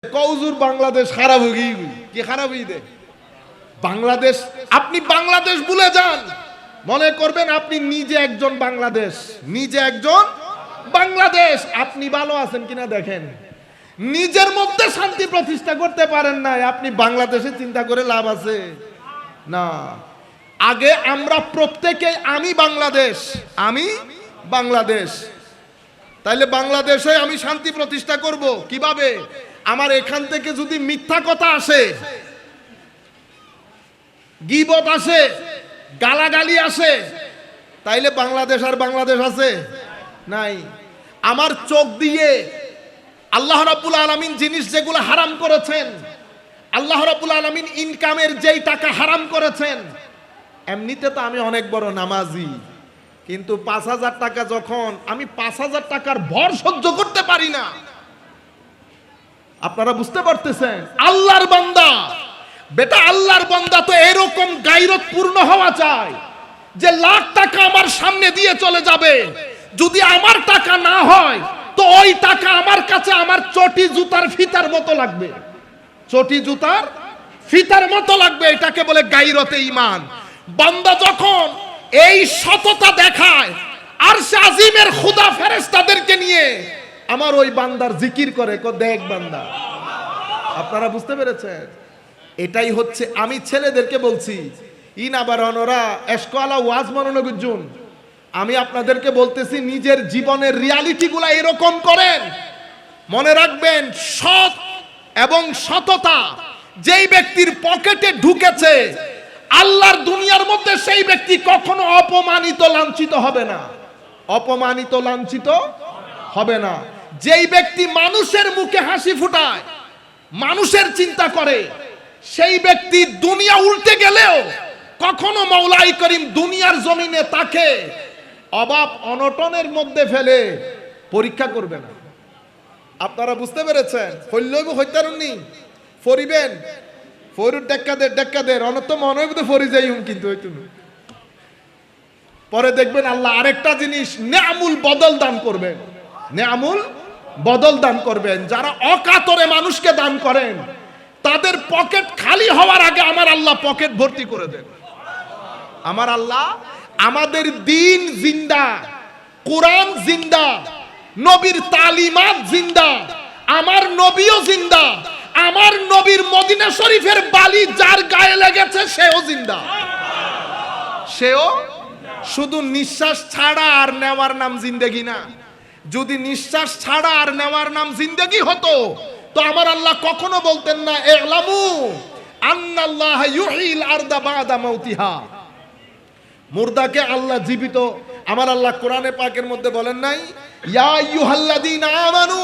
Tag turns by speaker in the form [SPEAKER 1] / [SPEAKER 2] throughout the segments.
[SPEAKER 1] কৌজুর বাংলাদেশ খারাপ হয়ে গিয়ে কি খারাপ হয়ে দে বাংলাদেশ। আপনি বাংলাদেশ ভুলে যান, মনে করবেন আপনি নিজে একজন বাংলাদেশ, নিজে একজন বাংলাদেশ। আপনি ভালো আছেন কিনা দেখেন, নিজের মধ্যে শান্তি প্রতিষ্ঠা করতে পারেন না, আপনি বাংলাদেশে চিন্তা করে লাভ আছে না। আগে আমরা প্রত্যেকে আমি বাংলাদেশ, আমি বাংলাদেশ। তাইলে বাংলাদেশে আমি শান্তি প্রতিষ্ঠা করব কিভাবে? আমার এখান থেকে যদি মিথ্যা কথা আসে, গীবত আসে, গালাগালি আসে, তাইলে বাংলাদেশ আর বাংলাদেশ আছে নাই। আমার চোখ দিয়ে আল্লাহ রাব্বুল আলামিন জিনিস যেগুলো হারাম করেছেন, আল্লাহ রাব্বুল আলামিন ইনকামের যেই টাকা হারাম করেছেন, এমনিতে তো আমি অনেক বড় নামাজি, কিন্তু ৫,০০০ টাকা যখন আমি ৫,০০০ টাকার ভর সহ্য করতে পারি না। আপনারা বুঝতে পারতেছেন? আল্লাহর বান্দা, বেটা আল্লাহর বান্দা তো এরকম গায়রত পূর্ণ হওয়া চায় যে লাখ টাকা আমার সামনে দিয়ে চলে যাবে, যদি আমার টাকা না হয় তো ওই টাকা আমার কাছে আমার চটি জুতার ফিতার মতো লাগবে, চটি জুতার ফিতার মতো লাগবে। এটাকে বলে গায়রতে ঈমান। বান্দা যখন এই সততা দেখায়, আরশে আজিমের খোদা ফেরেশতাদেরকে নিয়ে আমার ওই বান্দার জিকির করে, দেখ বান্দা। আপনারা বুঝতে পেরেছেন? এটাই হচ্ছে, আমি ছেলেদেরকে বলছি, ইনাবার অনরা এসকলা ওয়াজ মনোনগুজুন, আমি আপনাদেরকে বলতেছি নিজের জীবনের রিয়ালিটি গুলা এরকম করেন। মনে রাখবেন, সৎ এবং সততা যেই ব্যক্তির পকেটে ঢুকেছে, আল্লাহর দুনিয়ার মধ্যে সেই ব্যক্তি কখনো অপমানিত লাঞ্ছিত হবে না, অপমানিত লাঞ্ছিত হবে না। যেই ব্যক্তি মানুষের মুখে হাসি ফুটায়, মানুষের চিন্তা করে, সেই ব্যক্তি দুনিয়া উল্টে গেলেও কখনো মওলাই করিম দুনিয়ার জমিনে তাকে অভাব অনটনের মধ্যে ফেলে পরীক্ষা করবে না। আপনারা বুঝতে পেরেছেন? হইলেও হইতারুননি ফরিবেন, ফরির ডেক্কাদের অনত মনে হইব তো ফরি যাই কিন্তু পরে দেখবেন আল্লাহ আরেকটা জিনিস নেয়ামুল বদল দান করবেন, নেয়ামুল বদল দান করবেন। যারা অকাতরে মানুষকে দান করেন, তাদের পকেট খালি হওয়ার আগে আমার আল্লাহ পকেট ভর্তি করে দেন। আমার আল্লাহ আমাদের দিন জিন্দা, কোরআন জিন্দা, নবীর তালিমাত জিন্দা, আমার নবীও জিন্দা, আমার নবীর মদিনা শরীফের বালি যার গায়ে লেগেছে সেও জিন্দা, সেও শুধু নিঃশ্বাস ছাড়া আর নেওয়ার নাম জিন্দেগি না। যদি নিঃশ্বাস ছাড়া আর নেওয়ার নাম জিন্দেগি হতো তো আমার আল্লাহ কখনো বলতেন না ইলামু আন্নাল্লাহ ইউহিল আরদা বাদা মাউতিহা। মুর্দাকে আল্লাহ জীবিত, আমার আল্লাহ কোরআনে পাকের মধ্যে বলেন নাই ইয়া আইয়ুহাল্লাযীনা আমানু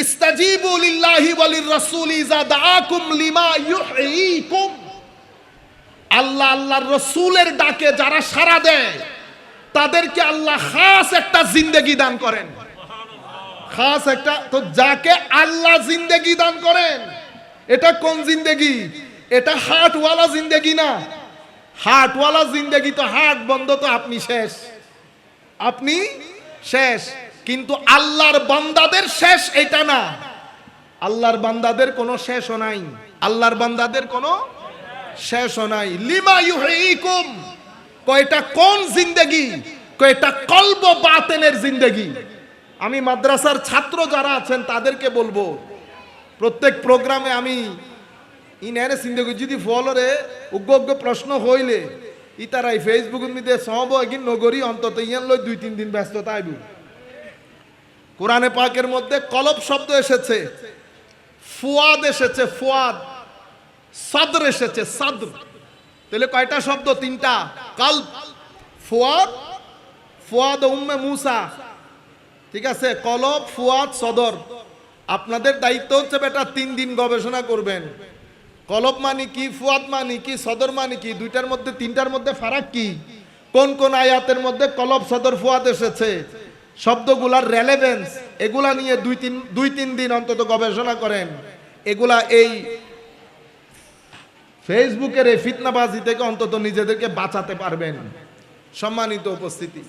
[SPEAKER 1] ইস্তাজিবু লিল্লাহি ওয়ালির রাসূলি ইযা দাআকুম লিমা ইউহয়িকুম। আল্লাহ আল্লাহর রাসূলের ডাকে যারা সাড়া দেয় তাদেরকে আল্লাহ খাস একটা জিন্দেগি দান করেন, খাস একটা। তো যাকে আল্লাহ জিন্দেগি দান করেন, এটা কোন জিন্দেগি? এটা হার্টওয়ালা জিন্দেগি না। হার্টওয়ালা জিন্দেগি তো হার্ট বন্ধ তো আপনি শেষ, আপনি শেষ। কিন্তু আল্লাহর বান্দাদের শেষ এটা না, আল্লাহর বান্দাদের কোনো শেষও নাই, আল্লাহর বান্দাদের কোনো শেষও নাই। লিমা ইউহয়িকুম, কয়টা কোন জিন্দেগি? কয়টা কলব বাতেনের জিন্দেগি। আমি মাদ্রাসার ছাত্র যারা আছেন তাদেরকে বলবো, প্রত্যেক প্রোগ্রামে আমি ইনারে জিন্দেগি যদি ফলরে উগ্র উগ্র প্রশ্ন হইলে ইতারাই ফেসবুকের মধ্যে সব একদিন নগরী অন্তত ইয়ান লই ২-৩ দিন ব্যস্ততা আইব। কোরআনে পাকের মধ্যে কলব শব্দ এসেছে, ফুয়াদ এসেছে, ফুয়াদ, সাদর এসেছে, সাদর। তাহলে কয়টা শব্দ? ৩টা। কলব, ফুয়াদ, ফুয়াদ উম্মে মুসা, ঠিক আছে? কলব, ফুয়াদ, সদর। আপনাদের দায়িত্ব হচ্ছে বেটা ৩ দিন গবেষণা করবেন, কলব মানে কি, ফুয়াদ মানে কি, সদর মানে কি, দুইটার মধ্যে ৩টার মধ্যে ফারাক কি, কোন কোন আয়াতের মধ্যে কলব, সদর, ফুয়াদ এসেছে, শব্দগুলার রেলেভেন্স, এগুলা নিয়ে ২-৩ দিন অন্তত গবেষণা করেন। এগুলা এই ফেসবুকের এই ফিতনাবাজি থেকে অন্তত নিজেদেরকে বাঁচাতে পারবেন। সম্মানিত উপস্থিতি।